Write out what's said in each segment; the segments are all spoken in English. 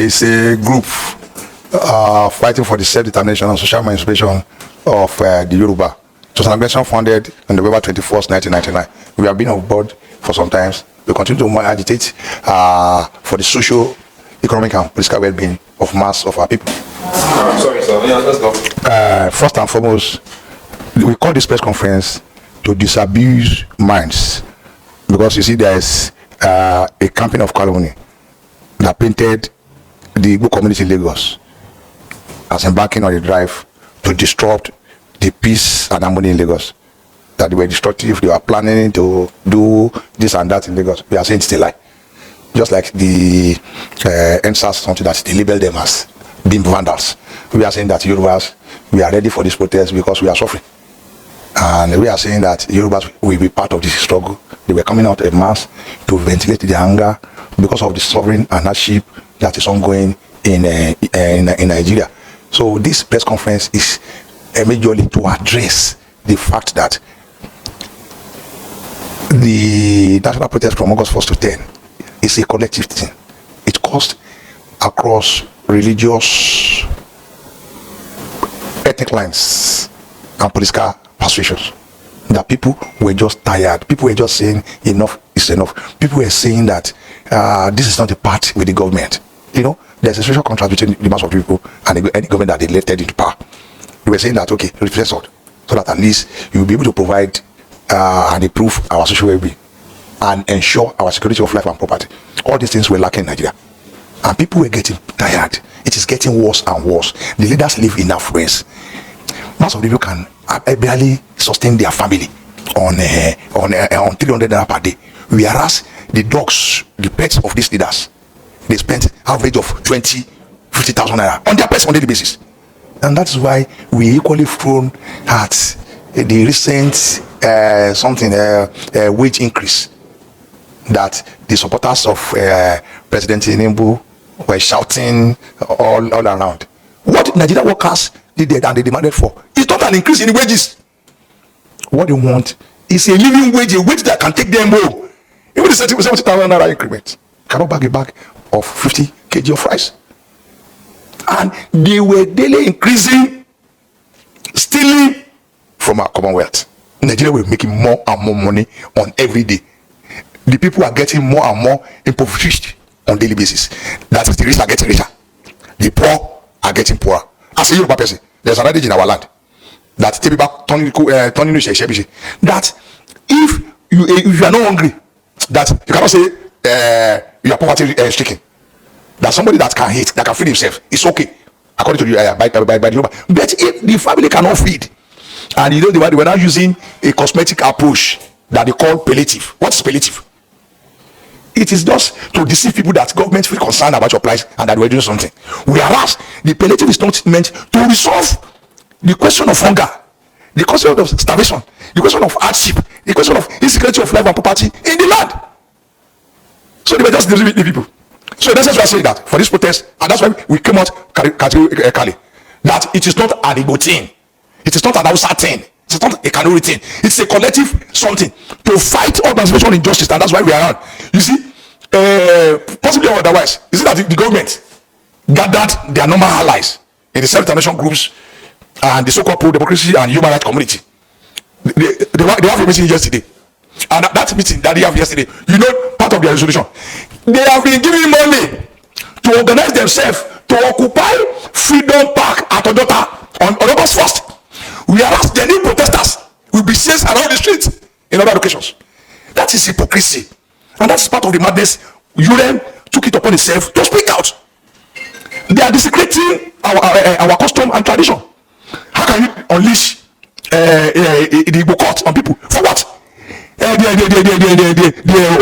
is a group fighting for the self-determination and social emancipation of the Yoruba. It was an organization founded on November 21st, 1999. We have been on board for some time. We continue to agitate for the social, economic, and political well-being of mass of our people. Sorry, sir. Yeah, let's go. First and foremost, we call this press conference to disabuse minds, because you see there is a campaign of calumny that painted the Igbo community in Lagos as embarking on a drive to disrupt the peace and harmony in Lagos. That they were destructive, they were planning to do this and that in Lagos. We are saying it's a lie. Just like the NSAS, something that they label them as being vandals. We are saying that Yorubas, we are ready for this protest because we are suffering. And we are saying that Yorubas will be part of this struggle. They were coming out en mass to ventilate their anger because of the suffering and hardship that is ongoing in Nigeria. So this press conference is majorly to address the fact that the national protest from August 1st to 10 is a collective thing. It caused across religious, ethnic lines and political persuasions. That people were just tired. People were just saying enough is enough. People were saying that this is not a part with the government. You know, there's a social contrast between the mass of people and the government that they elected into power. We were saying that, okay, replace all, so that at least you will be able to provide and improve our social well-being and ensure our security of life and property. All these things were lacking in Nigeria, and people were getting tired. It is getting worse and worse. The leaders live in affluence. Most of the people can barely sustain their family on 300 naira per day, whereas the dogs, the pets of these leaders, they spent average of 50,000 naira on their pets on daily basis. And that's why we equally thrown at the recent wage increase that the supporters of President Tinubu were shouting all around. What Nigerian workers did and they demanded for is not an increase in wages. What they want is a living wage, a wage that can take them home. Even the 70,000 naira increment cannot bag a bag of 50 kg of rice. And they were daily increasing, stealing from our Commonwealth. Nigeria were making more and more money on every day. The people are getting more and more impoverished on daily basis. That is, the rich are getting richer, the poor are getting poorer. As a Yoruba person, there's an adage in our land that that if you are not hungry, that you cannot say you are poverty stricken. That somebody that can hate, that can feed himself, is okay, according to the by the Yoruba. But if the family cannot feed, and you know they were now using a cosmetic approach that they call palliative. What's palliative? It is just to deceive people that government feel concerned about your price and that we're doing something. Whereas the palliative is not meant to resolve the question of hunger, the question of starvation, the question of hardship, the question of insecurity of life and property in the land. So they were just deceiving the people. So that's why I say that for this protest, and that's why we came out categorically that it is not an Igbo thing, it is not an Hausa thing, it is not a Kanuri thing. It's a collective something to fight all transformation injustice, and that's why we are on. You see, possibly or otherwise, you see that the government gathered their normal allies in the self-determination groups and the so-called pro-democracy and human rights community. They have a meeting yesterday, and that meeting that they have yesterday, you know, part of their resolution, they have been giving money to organize themselves to occupy Freedom Park at Odota on August 1st. Whereas the new protesters will be chased around the streets in other locations. That is hypocrisy, and that's part of the madness. URM took it upon itself to speak out. They are desecrating our custom and tradition. How can you unleash the Igbo court on people? For what? The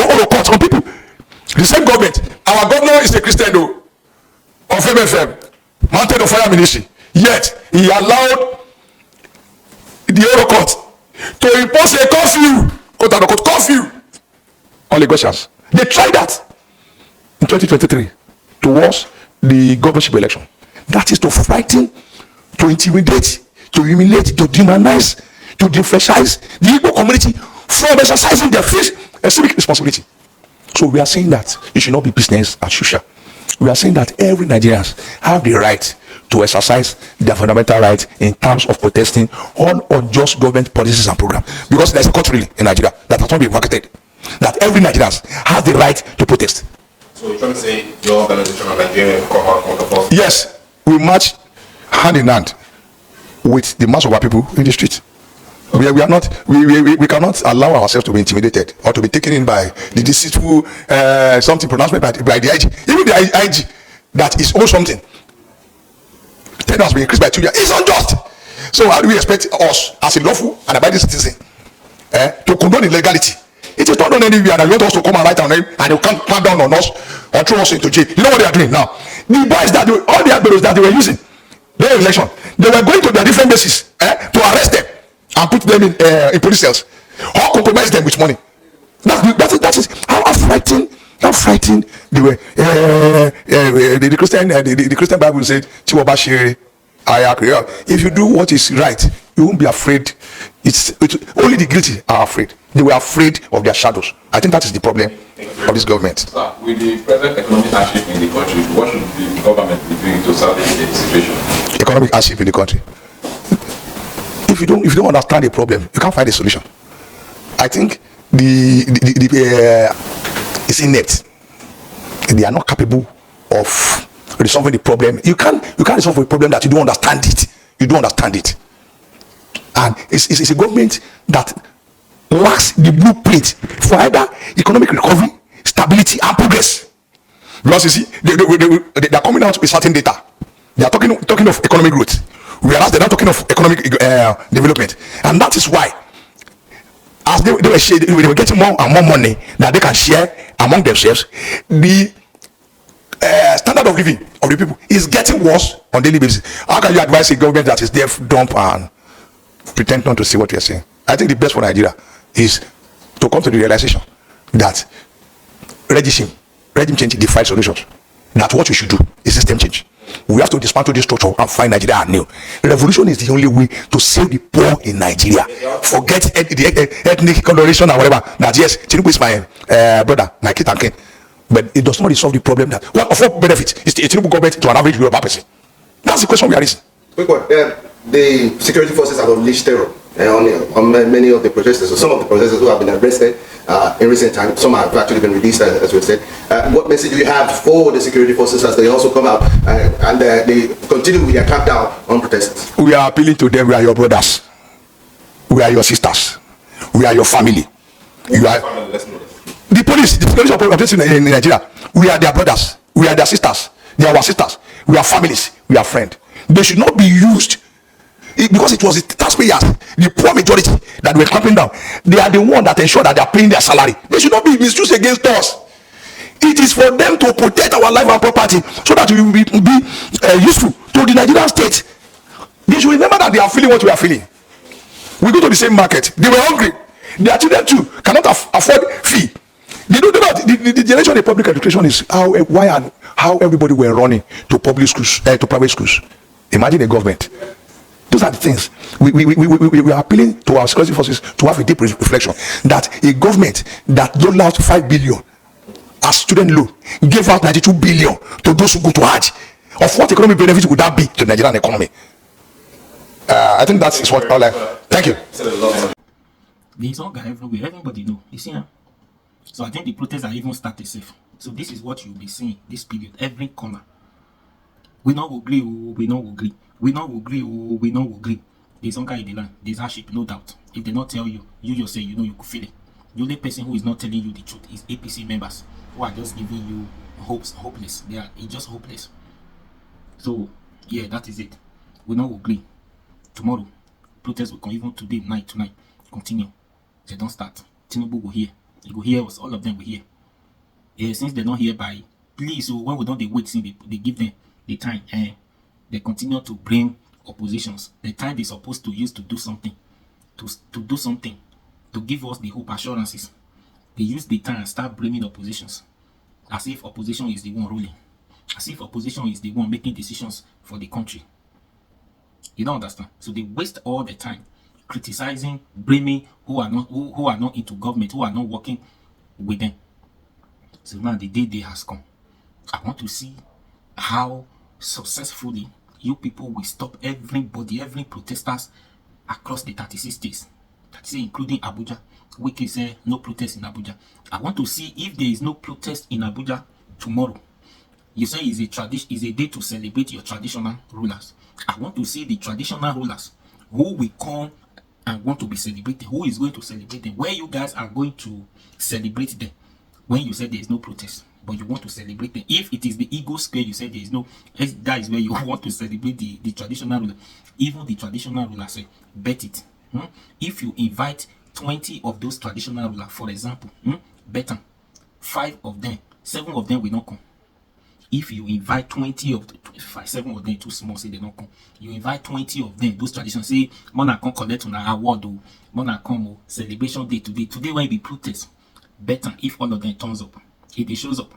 Oro court on people. The same government. Our governor is a Christian though, of MFM, Mountain of Fire Ministry. Yet he allowed the Oro court to impose a curfew, quote unquote curfew, on Lagosians. They tried that in 2023 towards the governorship election. That is to frighten, to intimidate, to humiliate, to demonize, to defreshise the Igbo community from exercising their civic responsibility. So we are saying that it should not be business as usual. We are saying that every Nigerians have the right to exercise their fundamental rights in terms of protesting on unjust government policies and programs. Because there's a country in Nigeria that has not been marketed. That every Nigerians has the right to protest. So you're trying to say your organization of Nigeria come out on the force? Yes, we march hand in hand with the mass of our people in the street. We cannot allow ourselves to be intimidated or to be taken in by the deceitful something pronouncement by the IG. Even the IG that is own something. Tenure has been increased by 2 years. It's unjust. So how do we expect us as a lawful and abiding citizen to condone illegality? It is not done anywhere, and you want us to come and write our name and you can't clamp down on us or throw us into jail. You know what they are doing now? The boys that all the admirals that they were using their election, they were going to their different bases to arrest them and put them in police cells or compromise them with money. That is how frightened they were. The Christian Bible said, if you do what is right, you won't be afraid. It's only the guilty are afraid. They were afraid of their shadows. I think that is the problem of this government. Sir, with the present economic hardship in the country, what should the government be doing to salvage the situation? Economic hardship in the country. If you don't understand the problem, you can't find a solution. I think it's inept. They are not capable of resolving the problem. You can't resolve a problem that you don't understand it. You don't understand it. And it's a government that lacks the blueprint for either economic recovery, stability, and progress. Because you see, they are coming out with certain data. They are talking of economic growth, whereas they're not talking of economic development. And that is why, as they were getting more and more money that they can share among themselves, the standard of living of the people is getting worse on daily basis. How can you advise a government that is deaf, dumb, and pretend not to see what you're saying? I think the best for Nigeria is to come to the realization that regime change defies solutions. That what we should do is system change. We have to dismantle this structure and find Nigeria anew. Revolution is the only way to save the poor in Nigeria. Forget the ethnic coloration and whatever. That yes, Tinubu is my brother, my kid and kin. But it does not resolve the problem that what benefit is the Tinubu government to an average Yoruba person. That's the question we are raising. Quick one. The security forces have unleashed terror on many of the protesters, or some of the protesters who have been arrested in recent times. Some have actually been released, as we said. What message do you have for the security forces as they also come out and they continue with their crackdown on protesters? We are appealing to them. We are your brothers. We are your sisters. We are your family. You are the police. The police of in Nigeria. We are their brothers. We are their sisters. They are our sisters. We are families. We are friends. They should not be used because it was the taxpayers, the poor majority that were clamping down. They are the one that ensure that they are paying their salary. They should not be misused against us. It is for them to protect our life and property so that we will be useful to the Nigerian state. They should remember that they are feeling what we are feeling. We go to the same market. They were hungry. Their children too cannot afford fee. They don't know that the generation of public education is how everybody were running to public schools, to private schools. Imagine a government. Those are the things we are appealing to our security forces to have a deep reflection that a government that doled out 5 billion as student loan gave out 92 billion to those who go to Hajj. Of what economic benefit would that be to the Nigerian economy? I think that is what I like. Thank you. There's hunger everywhere. Everybody know. You see, huh? So I think the protests are even started safe. So this is what you'll be seeing this period. Every corner. We not agree. We not agree. We not agree. We not agree. There's hunger in the land. There's hardship, no doubt. If they not tell you, you yourself, you know you could feel it. The only person who is not telling you the truth is APC members who are just giving you hopeless. They are just hopeless. So yeah, that is it. We not agree. Tomorrow, protests will come. Even today, tonight, continue. They don't start. Tinubu will hear. You will hear us. All of them will hear. Yeah, since they're not here by, please. So when we don't, they wait. Since they give them the time, and they continue to bring oppositions. The time they're supposed to use to do something, to do something, to give us the hope assurances. They use the time and start bringing oppositions, as if opposition is the one ruling, as if opposition is the one making decisions for the country. You don't understand. So they waste all the time criticizing, blaming who are not into government, who are not working with them. So now the day has come. I want to see how successfully you people will stop everybody, every protesters across the 36 states. That is including Abuja. We can say no protest in Abuja. I want to see if there is no protest in Abuja tomorrow. You say it's a tradition, is a day to celebrate your traditional rulers. I want to see the traditional rulers who will come and want to be celebrated. Who is going to celebrate them? Where you guys are going to celebrate them? When you said there is no protest, but you want to celebrate them. If it is the Ego Square, you said there is no, that is where you want to celebrate the traditional ruler. Even the traditional ruler say, bet it. If you invite 20 of those traditional rulers, for example, bet them, 5 of them, 7 of them will not come. If you invite 20 of the 25, 7 of them too small, say they don't come. You invite 20 of them, those traditions, say, Mona come collect on an award, or Mona come celebration day today. Today when it be protest, better if all of them turns up. If they shows up,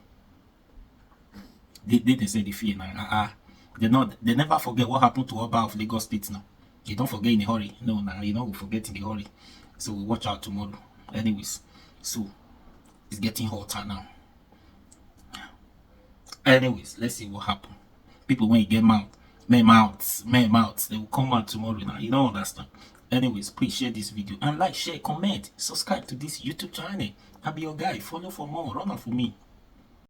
they say they fear now. They never forget what happened to Oba of Lagos State now. You don't forget in a hurry. No, you don't forget in a hurry. So we watch out tomorrow. Anyways, so it's getting hotter now. Anyways, let's see what happens. People when you get mouth, they will come out tomorrow now. You don't understand. Anyways, please share this video and like, share, comment, subscribe to this YouTube channel. I'll be your guy. Follow for more. Run out for me.